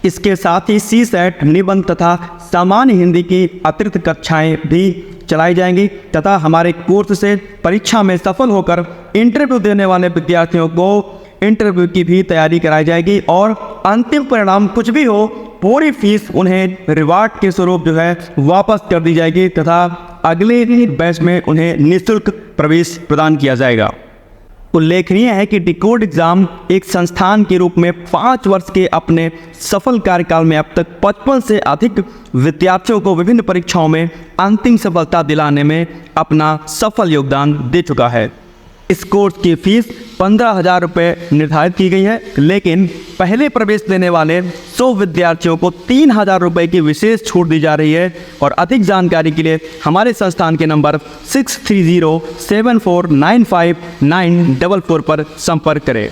इसके साथ ही सीसेट, निबंध तथा सामान्य हिंदी की अतिरिक्त कक्षाएं भी चलाई जाएंगी तथा हमारे कोर्स से परीक्षा में सफल होकर इंटरव्यू देने वाले विद्यार्थियों को इंटरव्यू की भी तैयारी कराई जाएगी और अंतिम परिणाम कुछ भी हो, पूरी फीस उन्हें रिवार्ड के स्वरूप जो है वापस कर दी जाएगी तथा अगले बैच में उन्हें निःशुल्क प्रवेश प्रदान किया जाएगा। उल्लेखनीय है कि डिकोड एग्जाम एक संस्थान के रूप में 5 वर्ष के अपने सफल कार्यकाल में अब तक 55 से अधिक विद्यार्थियों को विभिन्न परीक्षाओं में अंतिम सफलता दिलाने में अपना सफल योगदान दे चुका है। इस कोर्स की फीस 15,000 रुपये निर्धारित की गई है, लेकिन पहले प्रवेश लेने वाले 100 विद्यार्थियों को 3,000 रुपये की विशेष छूट दी जा रही है। और अधिक जानकारी के लिए हमारे संस्थान के नंबर 6307495944 पर संपर्क करें।